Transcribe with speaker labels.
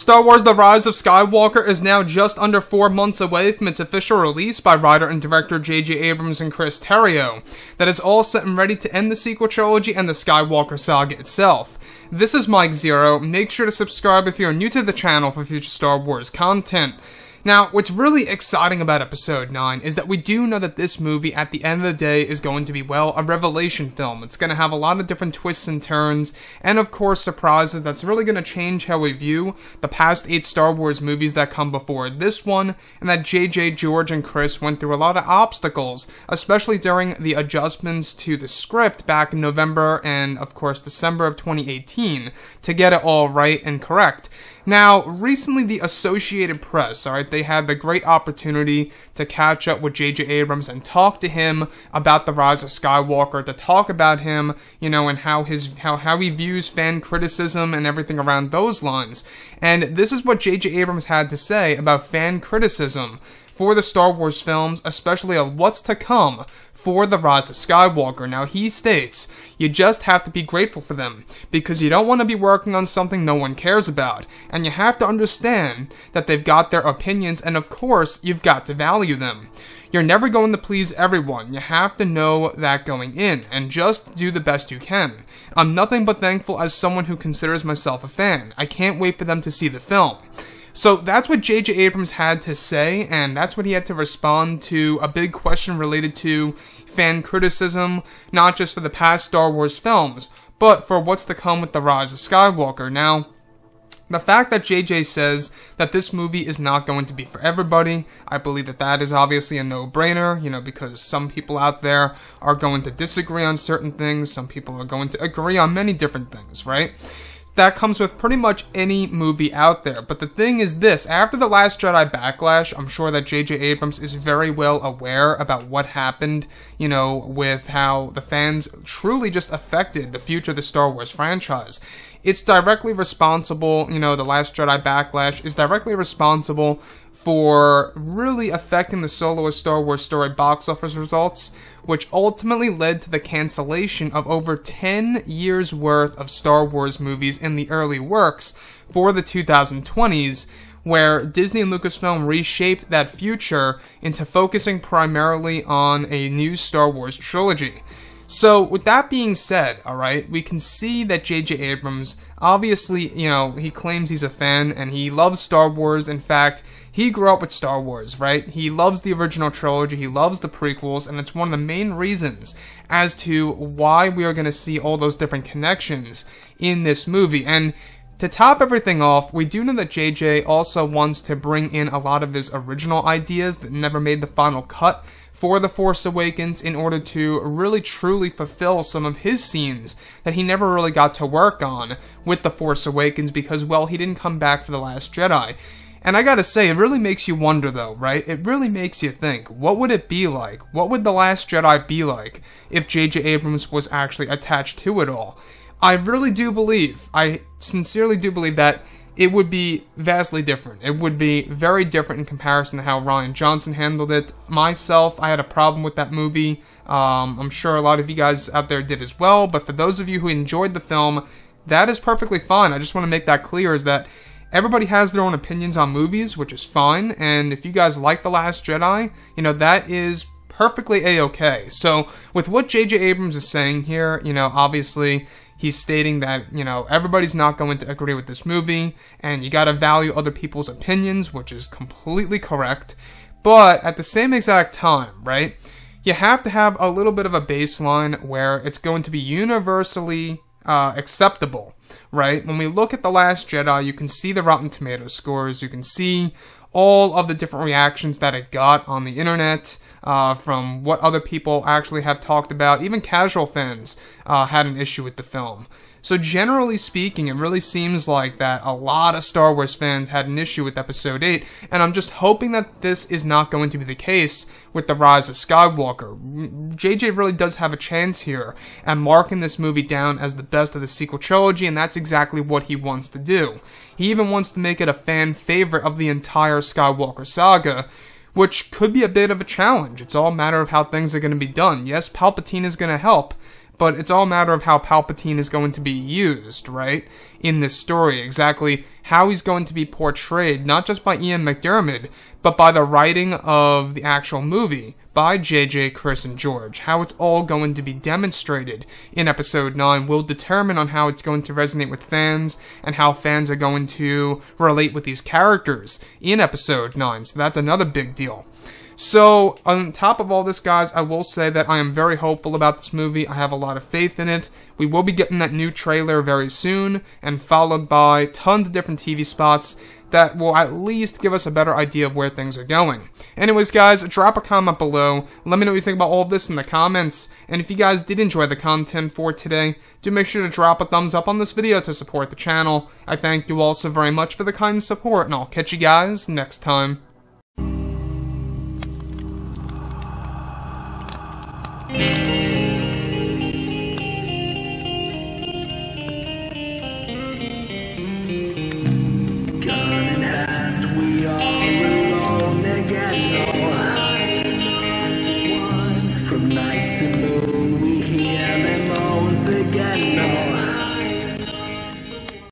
Speaker 1: Star Wars The Rise of Skywalker is now just under 4 months away from its official release by writer and director J.J. Abrams and Chris Terrio. That is all set and ready to end the sequel trilogy and the Skywalker saga itself. This is Mike Zero. Make sure to subscribe if you're new to the channel for future Star Wars content. Now, what's really exciting about Episode 9 is that we do know that this movie, at the end of the day, is going to be, well, a revelation film. It's going to have a lot of different twists and turns, and of course, surprises that's really going to change how we view the past 8 Star Wars movies that come before this one, and that JJ, George, and Chris went through a lot of obstacles, especially during the adjustments to the script back in November and, of course, December of 2018, to get it all right and correct. Now, recently the Associated Press, alright, they had the great opportunity to catch up with J.J. Abrams and talk to him about The Rise of Skywalker, to talk about him, you know, and how he views fan criticism and everything around those lines. And this is what J.J. Abrams had to say about fan criticism for the Star Wars films, especially of what's to come for The Rise of Skywalker. Now, he states, you just have to be grateful for them, because you don't want to be working on something no one cares about, and you have to understand that they've got their opinions, and of course, you've got to value them. You're never going to please everyone. You have to know that going in, and just do the best you can. I'm nothing but thankful as someone who considers myself a fan. I can't wait for them to see the film. So that's what J.J. Abrams had to say, and that's what he had to respond to a big question related to fan criticism, not just for the past Star Wars films, but for what's to come with The Rise of Skywalker. Now, the fact that JJ says that this movie is not going to be for everybody, I believe that that is obviously a no-brainer, you know, because some people out there are going to disagree on certain things, some people are going to agree on many different things, right? That comes with pretty much any movie out there. But the thing is this, after The Last Jedi backlash, I'm sure that J.J. Abrams is very well aware about what happened, you know, with how the fans truly just affected the future of the Star Wars franchise. It's directly responsible, you know, The Last Jedi backlash is directly responsible for really affecting the Solo: A Star Wars Story box office results, which ultimately led to the cancellation of over 10 years worth of Star Wars movies in the early works for the 2020s, where Disney and Lucasfilm reshaped that future into focusing primarily on a new Star Wars trilogy. So, with that being said, alright, we can see that J.J. Abrams, obviously, you know, he claims he's a fan and he loves Star Wars. In fact, he grew up with Star Wars, right? He loves the original trilogy, he loves the prequels, and it's one of the main reasons as to why we are going to see all those different connections in this movie. And to top everything off, we do know that JJ also wants to bring in a lot of his original ideas that never made the final cut for The Force Awakens in order to really truly fulfill some of his scenes that he never really got to work on with The Force Awakens because, well, he didn't come back for The Last Jedi. And I gotta say, it really makes you wonder though, right? It really makes you think, what would it be like? What would The Last Jedi be like if J.J. Abrams was actually attached to it all? I really do believe, I sincerely do believe that it would be vastly different. It would be very different in comparison to how Rian Johnson handled it. Myself, I had a problem with that movie. I'm sure a lot of you guys out there did as well, but for those of you who enjoyed the film, that is perfectly fine. I just want to make that clear, is that everybody has their own opinions on movies, which is fine, and if you guys like The Last Jedi, you know, that is perfectly a-okay. So, with what J.J. Abrams is saying here, you know, obviously, he's stating that, you know, everybody's not going to agree with this movie, and you gotta value other people's opinions, which is completely correct, but at the same exact time, right, you have to have a little bit of a baseline where it's going to be universally acceptable, right? When we look at The Last Jedi, you can see the Rotten Tomatoes scores, you can see all of the different reactions that it got on the internet, from what other people actually have talked about. Even casual fans had an issue with the film. So generally speaking, it really seems like that a lot of Star Wars fans had an issue with Episode 8, and I'm just hoping that this is not going to be the case with The Rise of Skywalker. JJ really does have a chance here at marking this movie down as the best of the sequel trilogy, and that's exactly what he wants to do. He even wants to make it a fan favorite of the entire Skywalker saga, which could be a bit of a challenge. It's all a matter of how things are going to be done. Yes, Palpatine is going to help, but it's all a matter of how Palpatine is going to be used, right, in this story. Exactly how he's going to be portrayed, not just by Ian McDiarmid, but by the writing of the actual movie by JJ, Chris, and George. How it's all going to be demonstrated in Episode 9 will determine on how it's going to resonate with fans and how fans are going to relate with these characters in Episode 9. So that's another big deal. So, on top of all this, guys, I will say that I am very hopeful about this movie. I have a lot of faith in it. We will be getting that new trailer very soon, and followed by tons of different TV spots that will at least give us a better idea of where things are going. Anyways, guys, drop a comment below. Let me know what you think about all of this in the comments. And if you guys did enjoy the content for today, do make sure to drop a thumbs up on this video to support the channel. I thank you all so very much for the kind support, and I'll catch you guys next time.
Speaker 2: From night to moon, we hear them moans again.